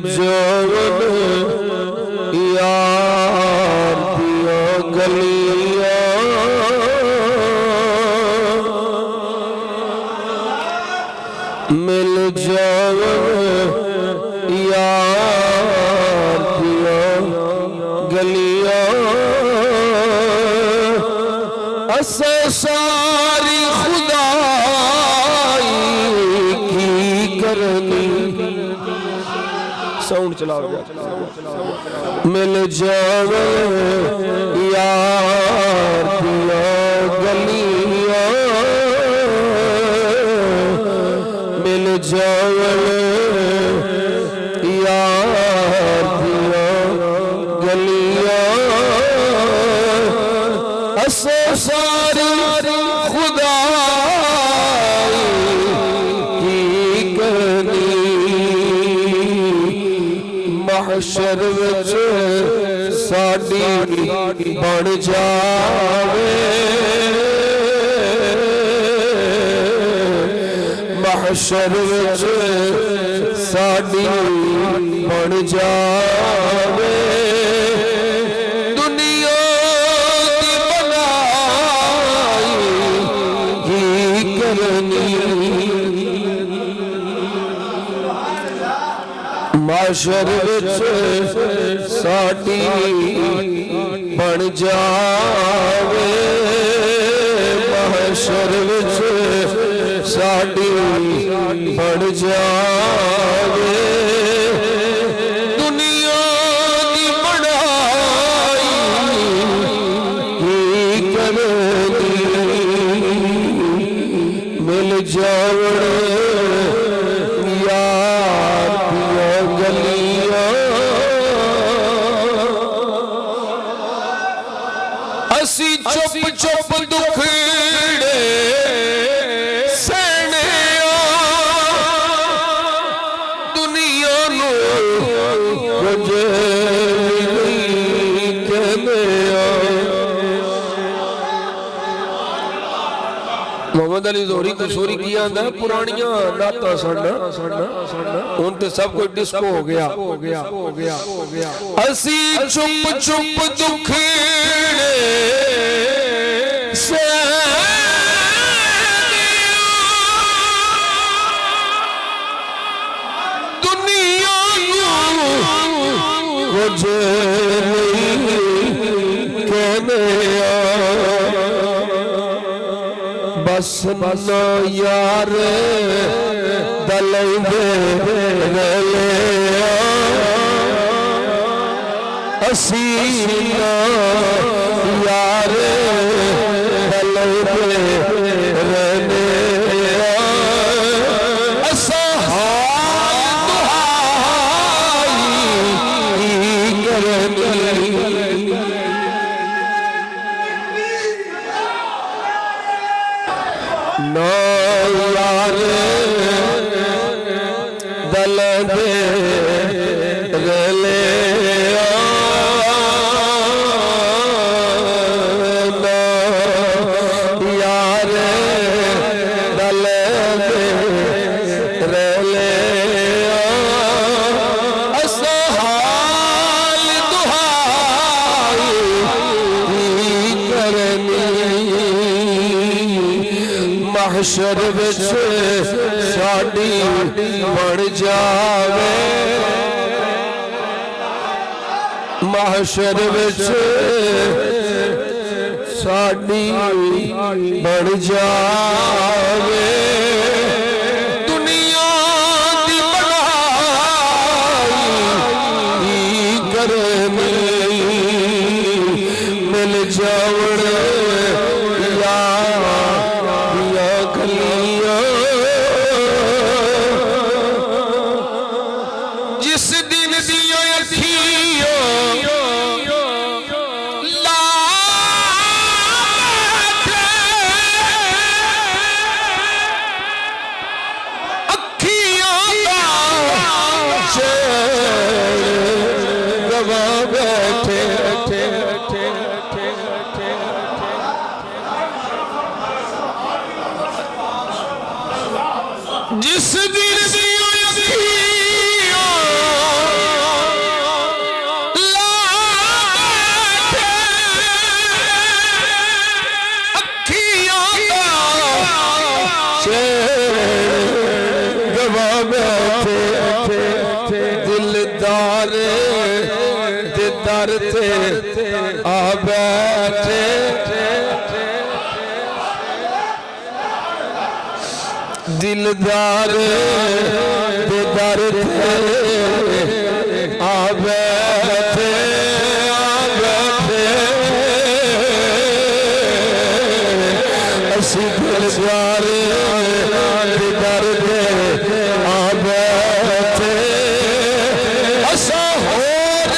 जावन यार दिया गलिया मिल जावन यार दिया गलिया असा सारी खुदाई की करनी साउंड चलाओ मिल जावे यार दिया गलिया मिल जावे यार दिया गलिया असा सारी खुदाई की करनी महशर विच साडी बन जावे महशर विच साडी बन जावे दुनिया दी बनाई की करनी महशर विच साडी बन जावे महशर विच साडी बन जावे दुनिया दी बनाई की करनी मिल जावण यार दिया गलिया असी चुप चुप दुखड़े सहने दुनिया नो कुछ नहीं कहने मोहम्मद अली जोहरी कुशोरी किया आंदा पुरानियां नाता साडा हुण ते सब कुछ डिस्को हो गया असी चुप चुप दुखड़े दुनिया कुछ नहीं कहने बस बस यार दलेंगे गले असी यार दलेंगे रहने असा हाल दुहाई करनी ना यार दल दे रले ना यार दल दे रले असा हाल दुहाई करनी महशर विच साडी बन जावे महशर विच साडी बन जावे दुनिया दी बनाई करनी मिल जावण जिस दिन दिया अखियों ला अखियों गवा बैठे जिस दिन दिया दिलदार दे दर ते आ बैठे दिलदार दे दर ते आ बैठे असी दिलदार दे दर ते आ बैठे असा होर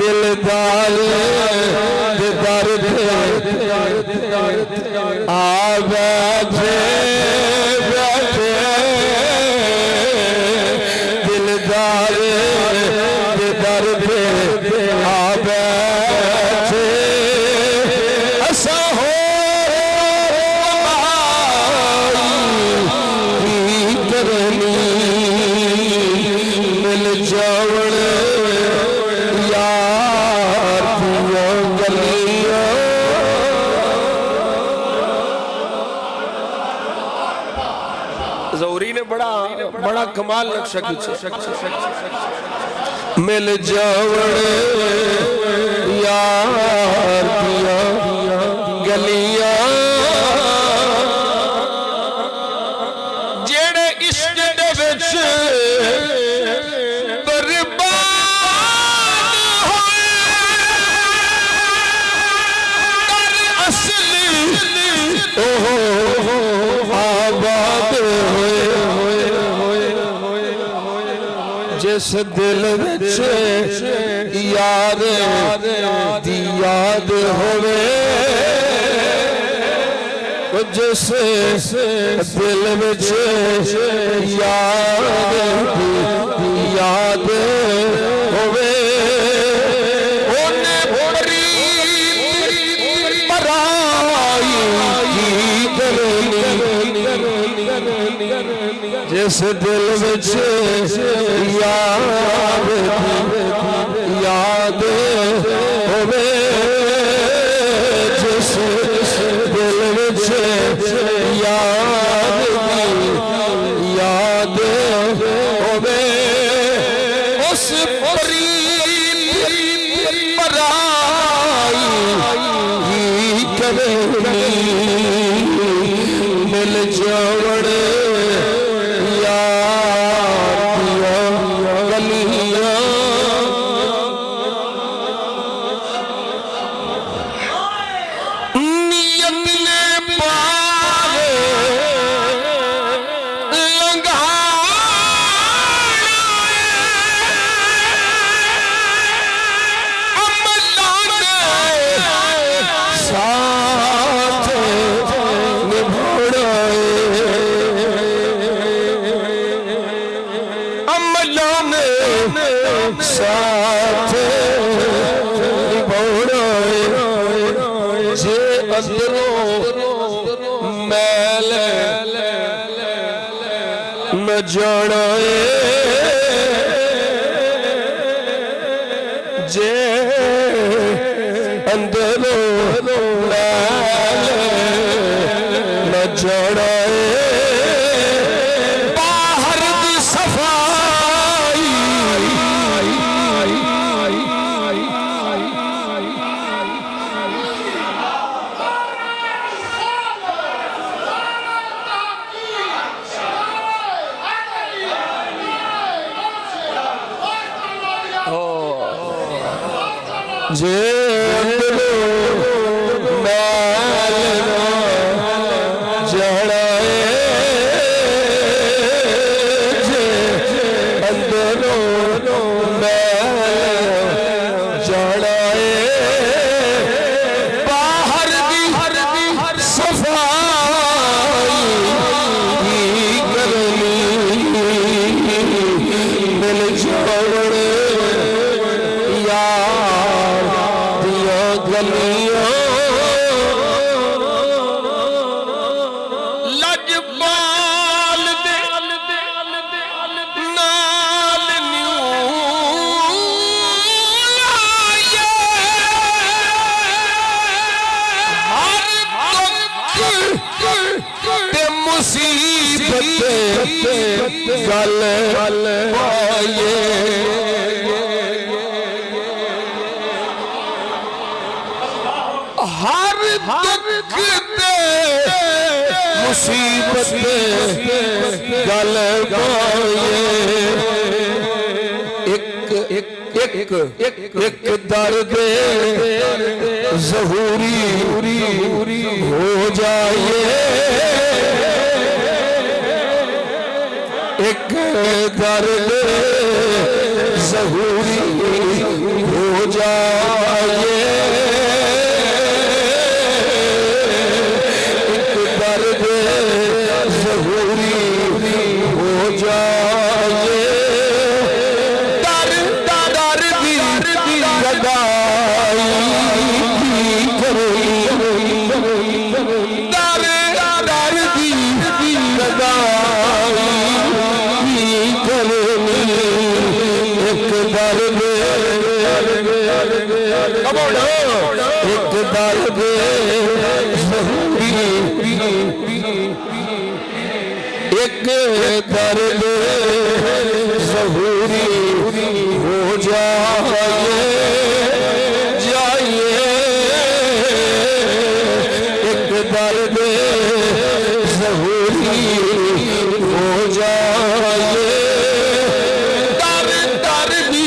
दिलदार दे दर ते आ बैठे दिलदार दे दर पे आ बैठे असा हो करनी मिल जावण यार गलियां ज़ौहरी ने बड़ा कमाल नक्शा खींचा मिल जावण यार गलियां जेड़े इश्क दे विच बर्बाद होए कर असली ओहो आबाद जिस दिल विच यार दी याद होवे जिस दिल विच यार दी याद होवे ओने प्रीत पराई जिस दिल विच याद याद होवे जिस दिल विच याद याद होवे उस प्रीत पराई करनी मिल जावण साथ निभाना जे अंदरों मैल न जाना जे अंदरों मैल न जाना जे मैल जड़ा जे अंदरों मैल जड़ा बाहर दी सफाई करनी मिल जावण लजपाल दे नाल हर गल पाए हर दुख ते मुसीबत गल पाए एक दर्द ज़हूरी हो जाए एक दर्द ज़हूरी हो जाए एक दर्द ज़हूरी हो जाए एक दर्द एक दर्द ज़हूरी हो जाए एक दर्द ज़हूरी हो जाए दर्दी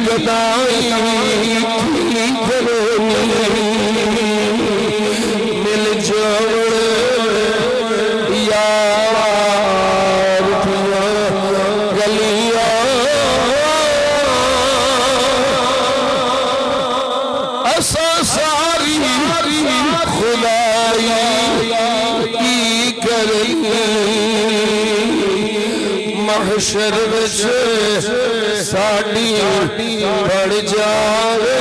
गदाई मिल जोड़ यार गलिया असा सारी खुदाई की करी महशर विच साडी बढ़ जावे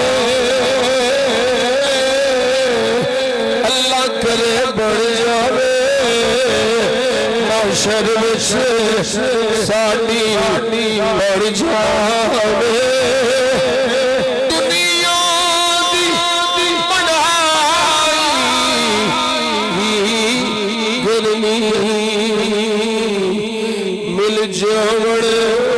अल्लाह करे बढ़ जावे महशर विच साडी बढ़ जावे दुनिया दी पढ़ाई गुरमी मिल जोड़